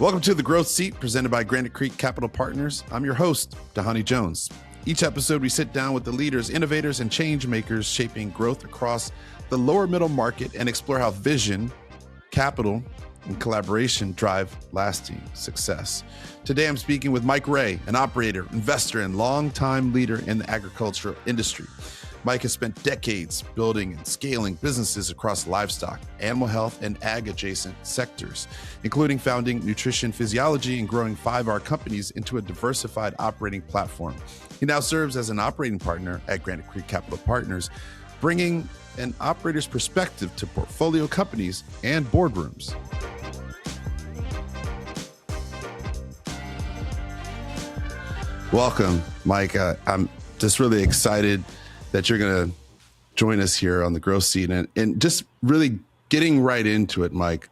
Welcome to The Growth Seat, presented by Granite Creek Capital Partners. I'm your host, Dhani Jones. Each episode, we sit down with the leaders, innovators, and change makers shaping growth across the lower middle market and explore how vision, capital, and collaboration drive lasting success. Today, I'm speaking with Mike Ray, an operator, investor, and longtime leader in the agricultural industry. Mike has spent decades building and scaling businesses across livestock, animal health, and ag-adjacent sectors, including founding nutrition physiology and growing 5R companies into a diversified operating platform. He now serves as an operating partner at Granite Creek Capital Partners, bringing an operator's perspective to portfolio companies and boardrooms. Welcome, Mike. I'm just really excited that you're going to join us here on the Growth Seat, and just really getting right into it, Mike.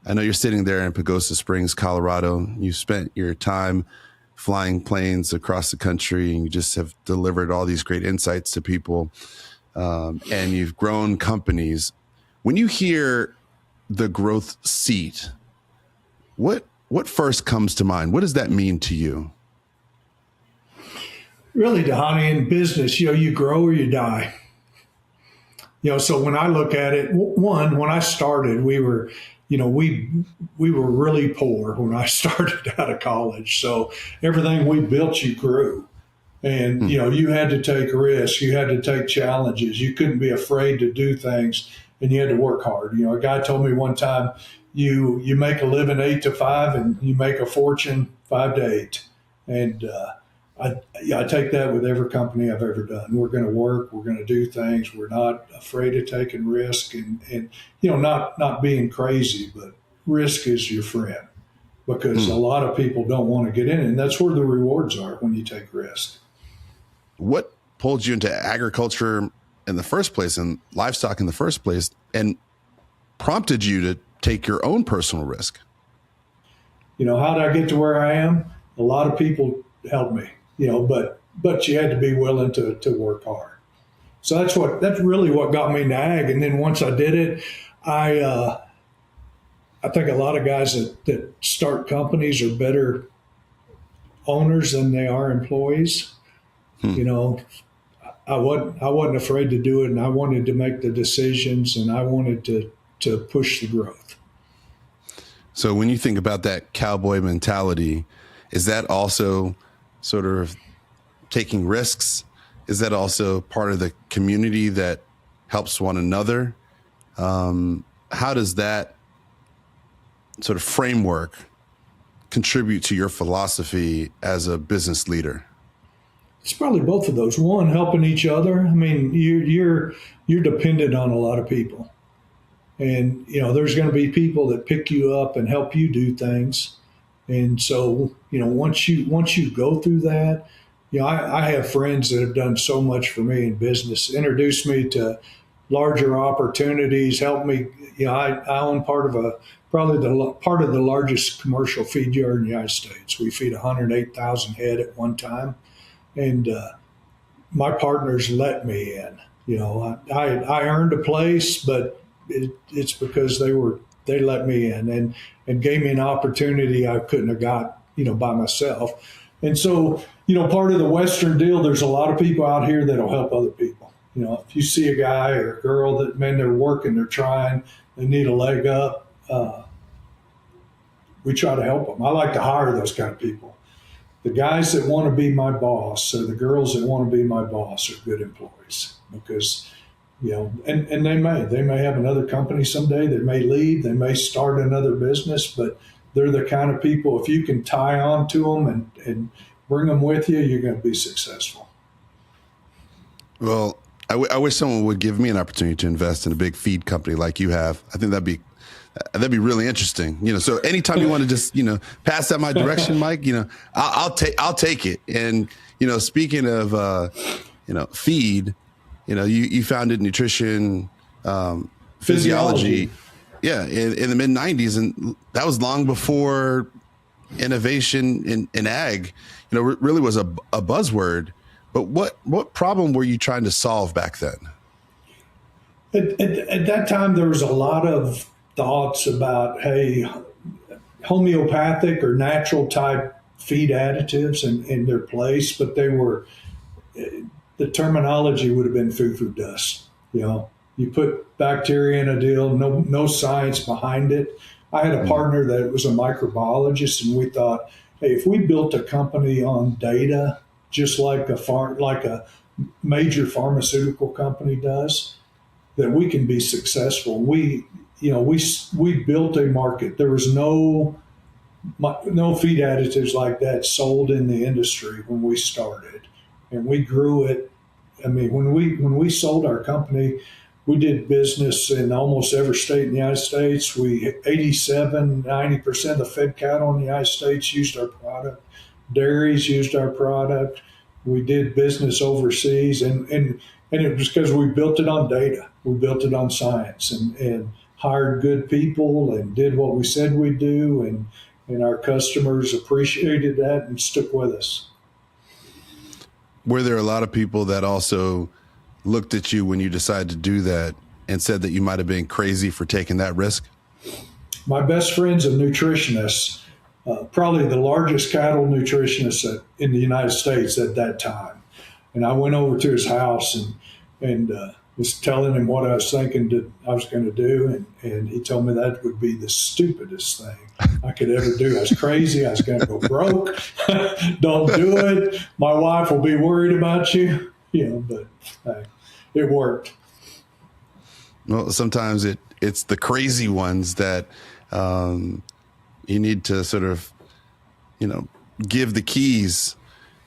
I know you're sitting there in Pagosa Springs, Colorado. You spent your time flying planes across the country, and you just have delivered all these great insights to people, and you've grown companies. When you hear the Growth Seat, what first comes to mind? What does that mean to you? Really, Dhani, in business, you grow or you die. So when I look at it, one, when I started, we were really poor when I started out of college. So everything we built, you grew. And, you had to take risks. You had to take challenges. You couldn't be afraid to do things, and you had to work hard. A guy told me one time, you make a living 8 to 5 and you make a fortune 5 to 8. And, I take that with every company I've ever done. We're going to work. We're going to do things. We're not afraid of taking risk and not being crazy, but risk is your friend, because a lot of people don't want to get in it. And that's where the rewards are when you take risk. What pulled you into agriculture in the first place and livestock in the first place, and prompted you to take your own personal risk? How did I get to where I am? A lot of people helped me. But you had to be willing to work hard. So that's really what got me into ag. And then once I did it, I think a lot of guys that start companies are better owners than they are employees. I wasn't afraid to do it, and I wanted to make the decisions, and I wanted to push the growth. So when you think about that cowboy mentality, is that also sort of taking risks? Is that also part of the community that helps one another? How does that sort of framework contribute to your philosophy as a business leader? It's probably both of those. One, helping each other. I mean, you're dependent on a lot of people, and there's going to be people that pick you up and help you do things. And so, once you go through that, I have friends that have done so much for me in business, introduced me to larger opportunities, helped me. I own part of the largest commercial feed yard in the United States. We feed 108,000 head at one time. And my partners let me in. I earned a place, but it's because they let me in and gave me an opportunity I couldn't have got, by myself. And so, part of the Western deal, there's a lot of people out here that'll help other people. If you see a guy or a girl that, man, they're working, they're trying, they need a leg up, we try to help them. I like to hire those kind of people. The guys that want to be my boss or the girls that want to be my boss are good employees, because and they may have another company someday. They may leave. They may start another business, but they're the kind of people, if you can tie on to them and bring them with you, you're going to be successful. Well, I wish someone would give me an opportunity to invest in a big feed company like you have. I think that'd be really interesting. So anytime you want to just, pass that my direction, Mike, I'll take it. And, speaking of, feed, you founded nutrition, physiology. Yeah. In the mid 90s. And that was long before innovation in ag, really was a buzzword. But what problem were you trying to solve back then? At that time, there was a lot of thoughts about, hey, homeopathic or natural type feed additives in their place, but they were, the terminology would have been foo-foo dust. You put bacteria in a deal, no science behind it. I had a partner that was a microbiologist, and we thought, hey, if we built a company on data, just like a major pharmaceutical company does, that we can be successful. We built a market. There was no feed additives like that sold in the industry when we started, and we grew it. I mean, when we sold our company, we did business in almost every state in the United States. 90% of the fed cattle in the United States used our product. Dairies used our product. We did business overseas, and it was because we built it on data. We built it on science, and hired good people and did what we said we'd do, and our customers appreciated that and stuck with us. Were there a lot of people that also looked at you when you decided to do that and said that you might have been crazy for taking that risk? My best friend's a nutritionist, probably the largest cattle nutritionist in the United States at that time. And I went over to his house and was telling him what I was thinking that I was going to do. And he told me that would be the stupidest thing I could ever do. I was crazy. I was going to go broke. Don't do it. My wife will be worried about you. But it worked. Well, sometimes it's the crazy ones that you need to sort of, give the keys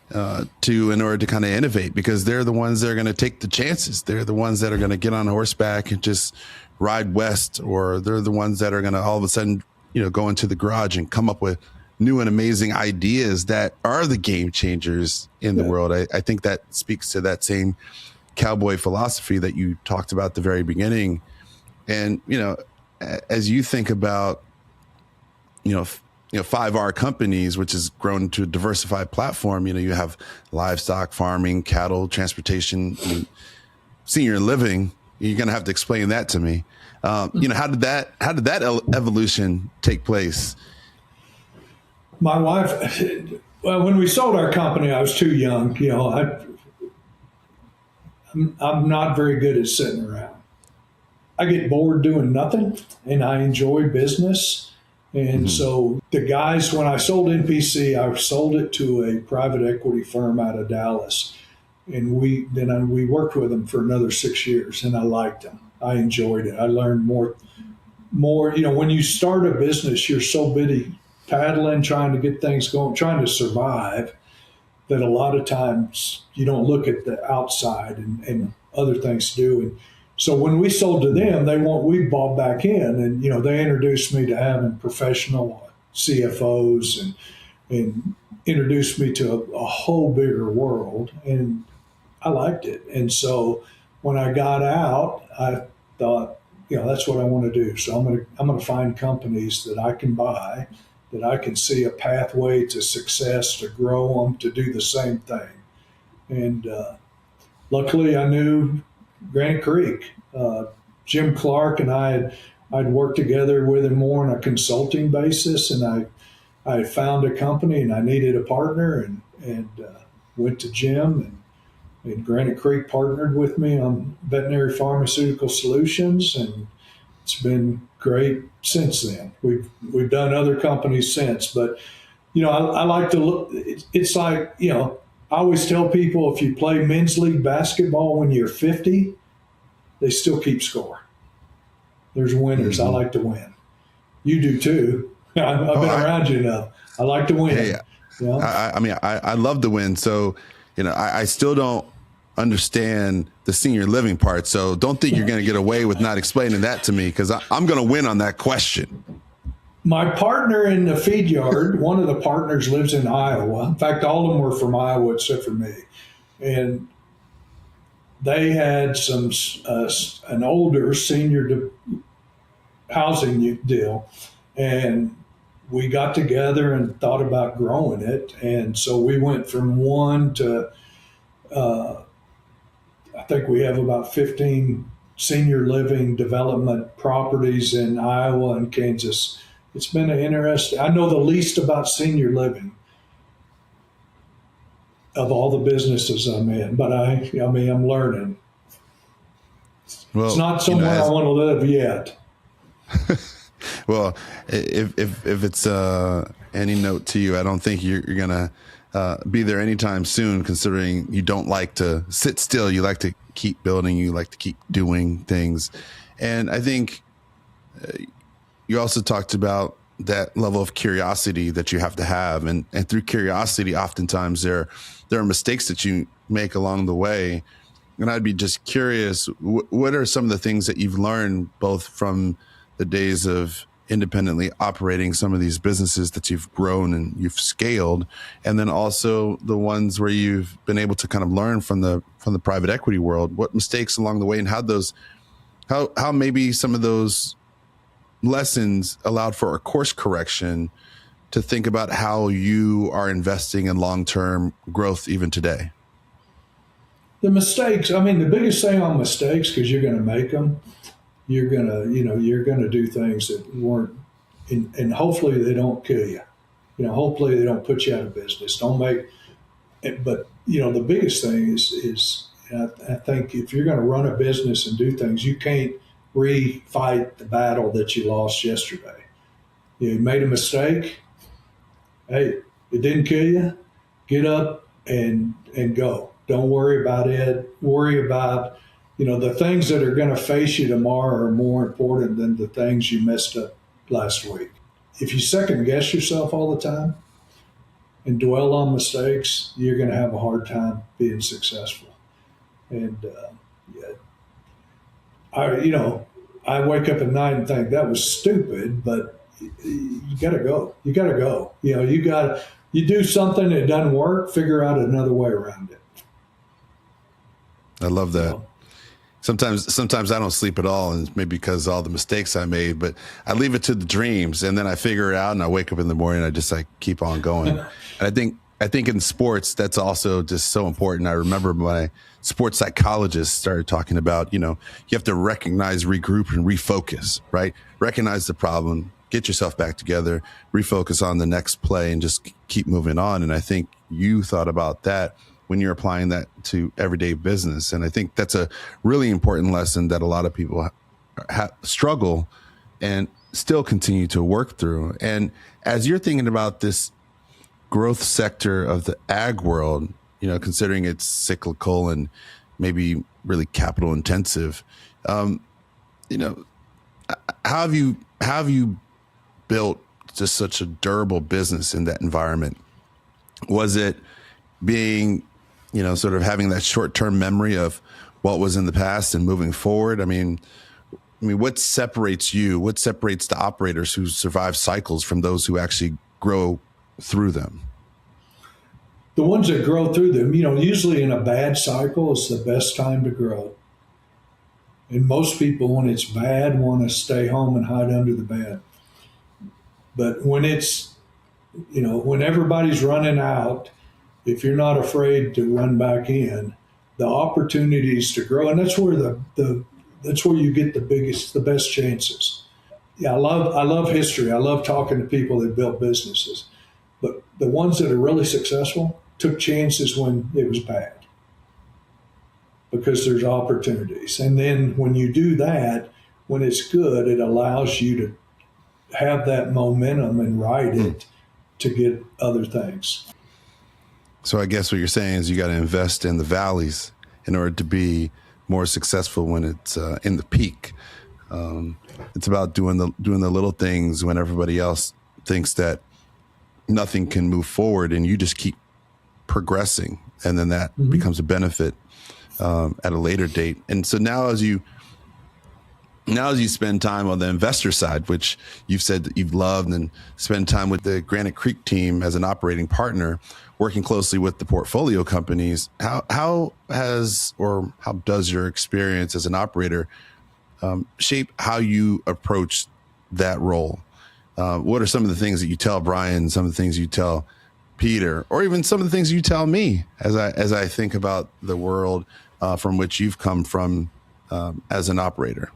to in order to kind of innovate, because they're the ones that are going to take the chances. They're the ones that are going to get on horseback and just ride west, or they're the ones that are going to all of a sudden, go into the garage and come up with new and amazing ideas that are the game changers in the world. I think that speaks to that same cowboy philosophy that you talked about at the very beginning. And, as you think about, 5R companies, which has grown into a diversified platform, you have livestock, farming, cattle, transportation, senior living. You're going to have to explain that to me. How did that evolution take place? My wife, well, when we sold our company, I was too young. I'm not very good at sitting around. I get bored doing nothing, and I enjoy business. And so the guys, when I sold NPC, I sold it to a private equity firm out of Dallas. And we worked with them for another 6 years, and I liked them. I enjoyed it. I learned more. When you start a business, you're so busy paddling, trying to get things going, trying to survive, that a lot of times you don't look at the outside and other things to do. And so when we sold to them, we bought back in, and they introduced me to having professional CFOs and introduced me to a whole bigger world, and I liked it. And so when I got out, I thought, that's what I want to do. So I'm going to find companies that I can buy, that I can see a pathway to success, to grow them, to do the same thing. And luckily, I knew Granite Creek. Jim Clark and I'd worked together with him more on a consulting basis, and I found a company and I needed a partner, and went to Jim, and Granite Creek partnered with me on veterinary pharmaceutical solutions, and it's been great since then. We've done other companies since, but I like to look. It's like I always tell people, if you play men's league basketball when you're 50, they still keep score. There's winners. I like to win. You do too. I've been around you enough. I like to win. Hey, I love to win. So, I still don't understand the senior living part. So don't think you're going to get away with not explaining that to me, because I'm going to win on that question. My partner in the feed yard, one of the partners lives in Iowa. In fact, all of them were from Iowa except for me. And they had an older senior housing deal, and we got together and thought about growing it. And so we went from one to, I think we have about 15 senior living development properties in Iowa and Kansas It's been an interesting. I know the least about senior living of all the businesses I'm in, but I mean, I'm learning. Well, it's not somewhere I want to live yet. Well, if it's any note to you, I don't think you're gonna be there anytime soon, considering you don't like to sit still. You like to keep building. You like to keep doing things. And I think you also talked about that level of curiosity that you have to have. And through curiosity, oftentimes there are mistakes that you make along the way. And I'd be just curious, what are some of the things that you've learned, both from the days of independently operating some of these businesses that you've grown and you've scaled, and then also the ones where you've been able to kind of learn from the private equity world? What mistakes along the way, and how maybe some of those lessons allowed for a course correction to think about how you are investing in long-term growth even today? The mistakes, I mean, the biggest thing on mistakes, because you're going to make them, you're going to do things that weren't, and hopefully they don't kill you. Hopefully they don't put you out of business. But the biggest thing is I think if you're going to run a business and do things, you can't re-fight the battle that you lost yesterday. You made a mistake. Hey, it didn't kill you. Get up and go. Don't worry about it. Worry about, the things that are going to face you tomorrow are more important than the things you messed up last week. If you second guess yourself all the time and dwell on mistakes, you're going to have a hard time being successful. And I wake up at night and think that was stupid, but you got to go. You got to go. You do something that doesn't work, figure out another way around it. I love that. Sometimes I don't sleep at all, and it's maybe because of all the mistakes I made, but I leave it to the dreams, and then I figure it out, and I wake up in the morning and I just keep on going. And I think in sports, that's also just so important. I remember my sports psychologist started talking about, you have to recognize, regroup, and refocus, right? Recognize the problem, get yourself back together, refocus on the next play, and just keep moving on. And I think you thought about that when you're applying that to everyday business. And I think that's a really important lesson that a lot of people struggle and still continue to work through. And as you're thinking about this growth sector of the ag world, considering it's cyclical and maybe really capital intensive, how have you built just such a durable business in that environment? Was it being, sort of having that short-term memory of what was in the past and moving forward? I mean, what separates you? What separates the operators who survive cycles from those who actually grow through them? The ones that grow through them, usually in a bad cycle, is the best time to grow. And most people, when it's bad, want to stay home and hide under the bed. But when it's, when everybody's running out, if you're not afraid to run back in, the opportunities to grow, and that's where that's where you get the best chances. Yeah, I love history. I love talking to people that built businesses, but the ones that are really successful took chances when it was bad, because there's opportunities. And then when you do that, when it's good, it allows you to have that momentum and ride it to get other things. So I guess what you're saying is you got to invest in the valleys in order to be more successful when it's in the peak. It's about doing the little things when everybody else thinks that nothing can move forward, and you just keep progressing, and then that becomes a benefit at a later date. And so now as you spend time on the investor side, which you've said that you've loved, and spend time with the Granite Creek team as an operating partner, working closely with the portfolio companies, how does your experience as an operator shape how you approach that role? What are some of the things that you tell Brian, some of the things you tell Peter, or even some of the things you tell me as I think about the world from which you've come from as an operator?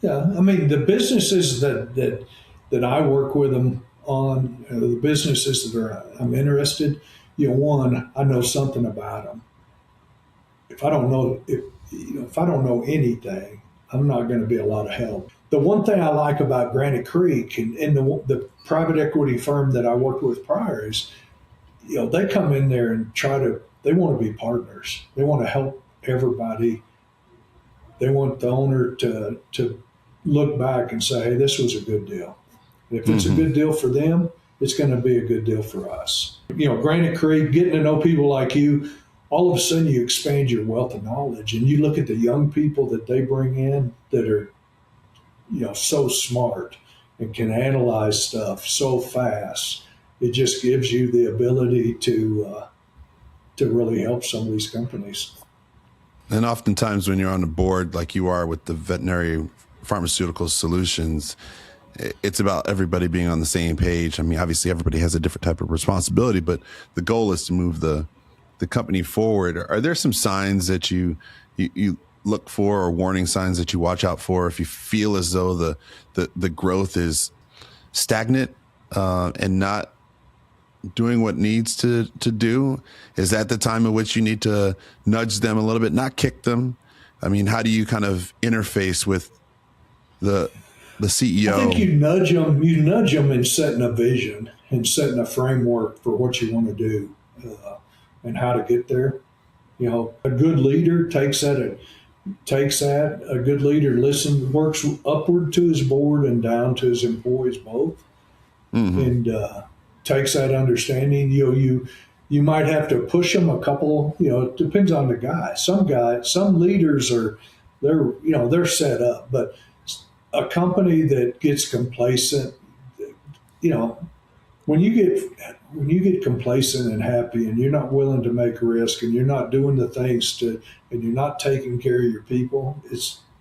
Yeah, I mean, the businesses that that I work with them on, the businesses that I'm interested. One, I know something about them. If I don't know if I don't know anything, I'm not going to be a lot of help. The one thing I like about Granite Creek and the private equity firm that I worked with prior is, they come in there and they want to be partners. They want to help everybody. They want the owner to look back and say, hey, this was a good deal. And if it's a good deal for them, it's going to be a good deal for us. Granite Creek, getting to know people like you, all of a sudden you expand your wealth of knowledge, and you look at the young people that they bring in that are, so smart and can analyze stuff so fast. It just gives you the ability to really help some of these companies. And oftentimes when you're on the board, like you are with the Veterinary Pharmaceutical Solutions, it's about everybody being on the same page. I mean, obviously everybody has a different type of responsibility, but the goal is to move the company forward. Are there some signs that you look for, or warning signs that you watch out for if you feel as though the growth is stagnant and not doing what needs to do? Is that the time at which you need to nudge them a little bit, not kick them? I mean, how do you kind of interface with the CEO? I think you nudge them in setting a vision and setting a framework for what you want to do and how to get there. A good leader takes that. A good leader works upward to his board and down to his employees both, and takes that understanding. You might have to push them a couple. It depends on the guy. Some leaders they're set up, but a company that gets complacent, when you get complacent and happy, and you're not willing to make risk, and you're not doing the things and you're not taking care of your people,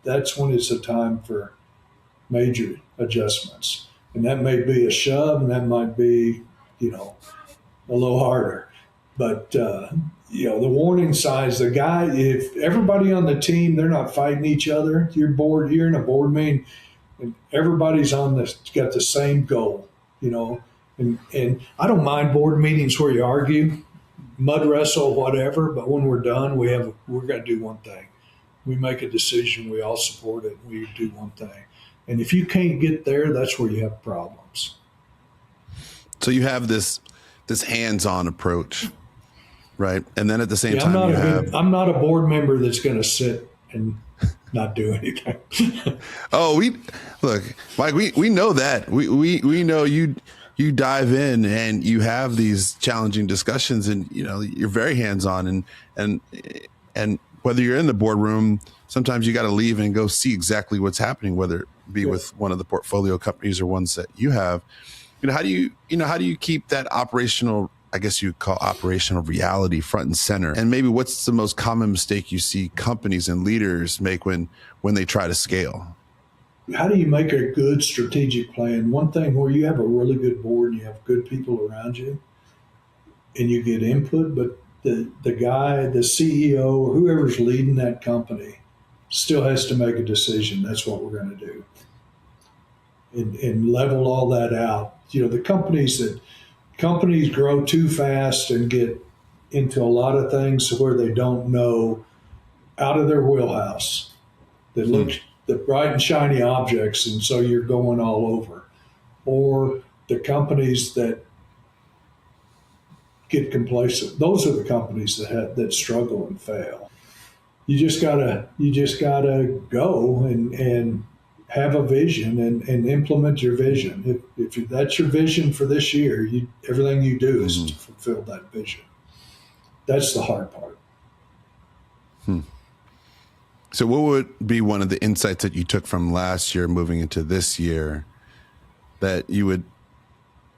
that's when it's a time for major adjustments. And that may be a shove, and that might be, a little harder. But the warning signs, if everybody on the team, they're not fighting each other, you're in a board meeting, and everybody's got the same goal, and I don't mind board meetings where you argue, mud wrestle, whatever, but when we're done, we're going to do one thing. We make a decision, we all support it, we do one thing. And if you can't get there, that's where you have problems. So you have this hands-on approach, right? And then at the same time, I'm not a board member that's going to sit and not do anything. Oh, Mike, we know that. We know you dive in and you have these challenging discussions, and you're very hands-on, and whether you're in the boardroom, sometimes you got to leave and go see exactly what's happening, whether it be with one of the portfolio companies or ones that you have. How do you keep that operational, I guess you call operational reality, front and center? And maybe what's the most common mistake you see companies and leaders make when they try to scale? How do you make a good strategic plan? One thing where you have a really good board and you have good people around you and you get input, but the guy, the CEO, whoever's leading that company still has to make a decision. That's what we're going to do. And level all that out. The companies grow too fast and get into a lot of things where they don't know, out of their wheelhouse. They look the bright and shiny objects, and so you're going all over. Or the companies that get complacent, those are the companies that struggle and fail. You just gotta go and have a vision and implement your vision. If that's your vision for this year, everything you do is to fulfill that vision. That's the hard part. So what would be one of the insights that you took from last year moving into this year that you would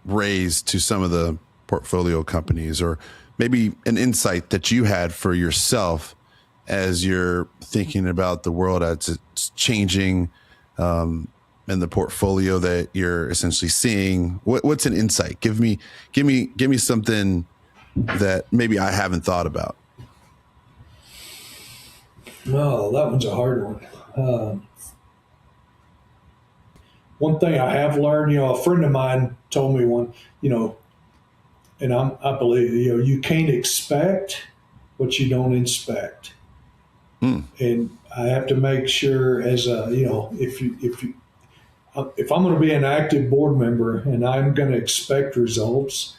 raise to some of the portfolio companies, or maybe an insight that you had for yourself as you're thinking about the world as it's changing, and the portfolio that you're essentially seeing? What's an insight? Give me something that maybe I haven't thought about. No, that one's a hard one. one thing I have learned, a friend of mine told me one, and I believe, you can't expect what you don't inspect. And I have to make sure as if I'm going to be an active board member and I'm going to expect results,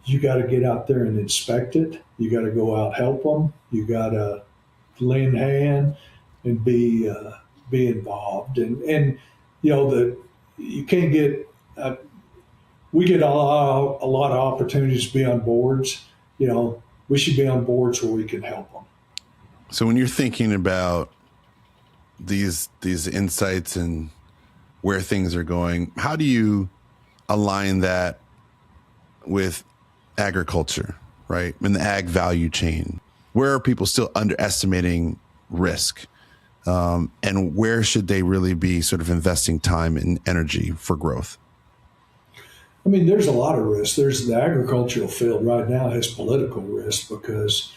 you got to get out there and inspect it. You got to go out, help them. You got to lend hand and be involved. And that you can't get. We get a lot of opportunities to be on boards. We should be on boards where we can help them. So when you're thinking about these insights and where things are going, how do you align that with agriculture, right? In the ag value chain, where are people still underestimating risk? And where should they really be sort of investing time and energy for growth? I mean, there's a lot of risk. There's the agricultural field right now has political risk because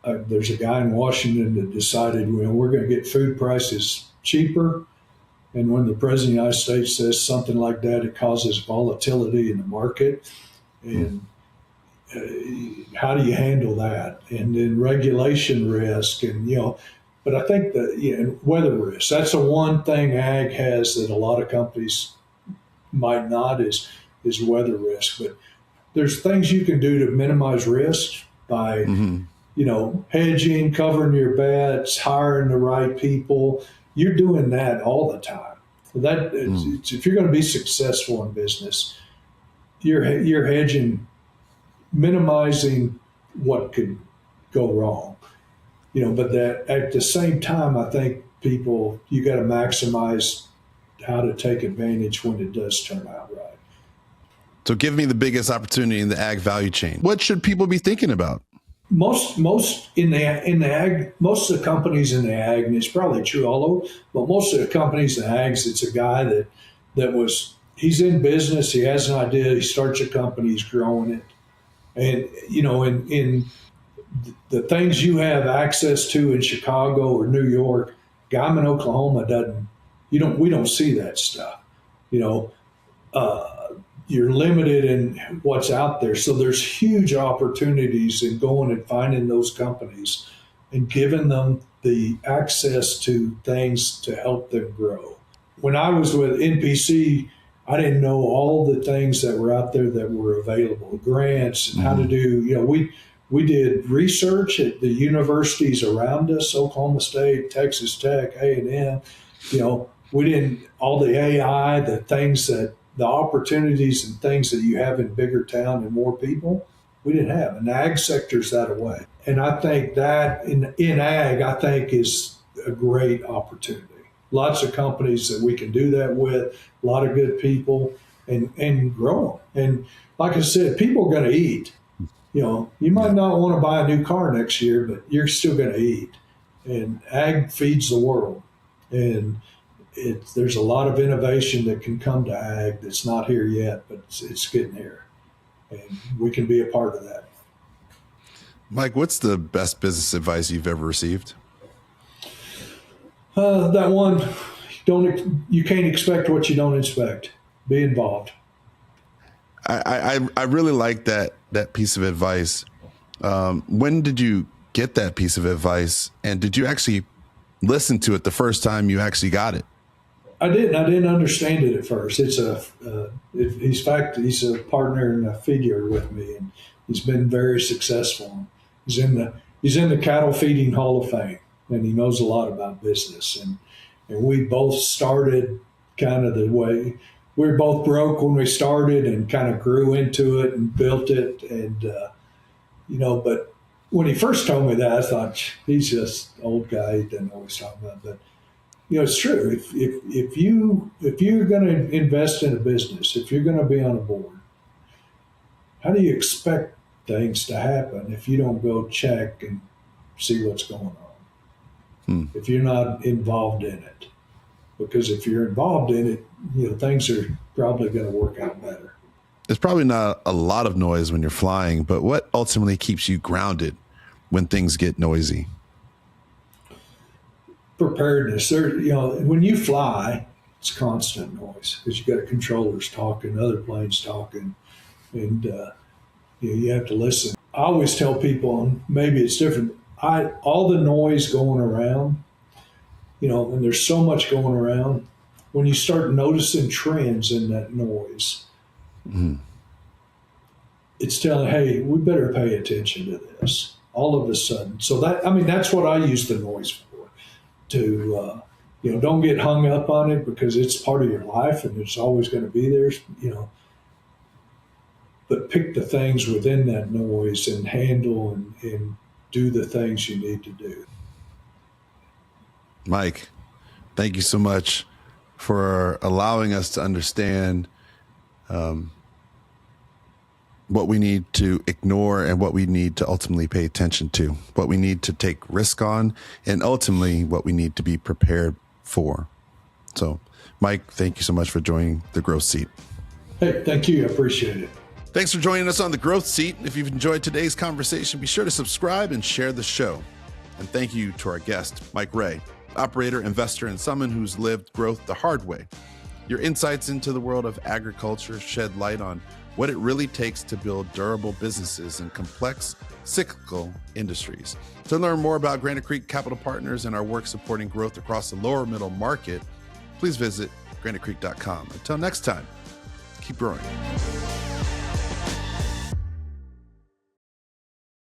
there's a guy in Washington that decided, we're going to get food prices cheaper. And when the president of the United States says something like that, it causes volatility in the market. And how do you handle that? And then regulation risk, and but I think that weather risk. That's the one thing ag has that a lot of companies might not is weather risk. But there's things you can do to minimize risk by hedging, covering your bets, hiring the right people. You're doing that all the time. If you're going to be successful in business, you're hedging, minimizing what could go wrong. But that at the same time, I think you got to maximize how to take advantage when it does turn out right. So give me the biggest opportunity in the ag value chain. What should people be thinking about? Most in the ag, most of the companies in the ag, and it's probably true all over, but most of the companies in the ags, it's a guy he's in business, he has an idea, he starts a company, he's growing it. And, in the things you have access to in Chicago or New York, guy in Oklahoma we don't see that stuff. You're limited in what's out there. So there's huge opportunities in going and finding those companies and giving them the access to things to help them grow. When I was with NPC, I didn't know all the things that were out there that were available, grants and how to do, we did research at the universities around us, Oklahoma State, Texas Tech, A&M. We didn't, all the AI, the opportunities and things that you have in bigger town and more people, we didn't have. And the ag sector's that away. And I think that in ag, I think is a great opportunity. Lots of companies that we can do that with, a lot of good people, and grow them. And like I said, people are going to eat. You might not want to buy a new car next year, but you're still going to eat. And ag feeds the world. And there's a lot of innovation that can come to ag that's not here yet, but it's getting here. And we can be a part of that. Mike, what's the best business advice you've ever received? That one, you can't expect what you don't expect. Be involved. I really like that piece of advice. When did you get that piece of advice? And did you actually listen to it the first time you actually got it? I didn't understand it at first. He's a partner and a figure with me, and he's been very successful. He's in the Cattle Feeding Hall of Fame, and he knows a lot about business. And we both started kind of the way we were both broke when we started, and kind of grew into it and built it. And but when he first told me that, I thought he's just an old guy. He doesn't know what he's talking about, but. It's true. If you're going to invest in a business, if you're going to be on a board, how do you expect things to happen if you don't go check and see what's going on? If you're not involved in it, because if you're involved in it, things are probably going to work out better. There's probably not a lot of noise when you're flying, but what ultimately keeps you grounded when things get noisy? Preparedness. When you fly, It's constant noise because you got controllers talking, other planes talking, and you have to listen. I always tell people, and maybe it's different. All the noise going around, and there's so much going around. When you start noticing trends in that noise, it's telling, hey, we better pay attention to this all of a sudden. So that's what I use the noise for, to, don't get hung up on it because it's part of your life and it's always going to be there, but pick the things within that noise and handle and do the things you need to do. Mike, thank you so much for allowing us to understand what we need to ignore and what we need to ultimately pay attention to, what we need to take risk on, and ultimately what we need to be prepared for. So, Mike, thank you so much for joining the Growth Seat. Hey, thank you. I appreciate it. Thanks for joining us on the Growth Seat. If you've enjoyed today's conversation, be sure to subscribe and share the show. And thank you to our guest, Mike Ray, operator, investor, and someone who's lived growth the hard way. Your insights into the world of agriculture shed light on what it really takes to build durable businesses in complex, cyclical industries. To learn more about Granite Creek Capital Partners and our work supporting growth across the lower middle market, please visit granitecreek.com. Until next time, keep growing.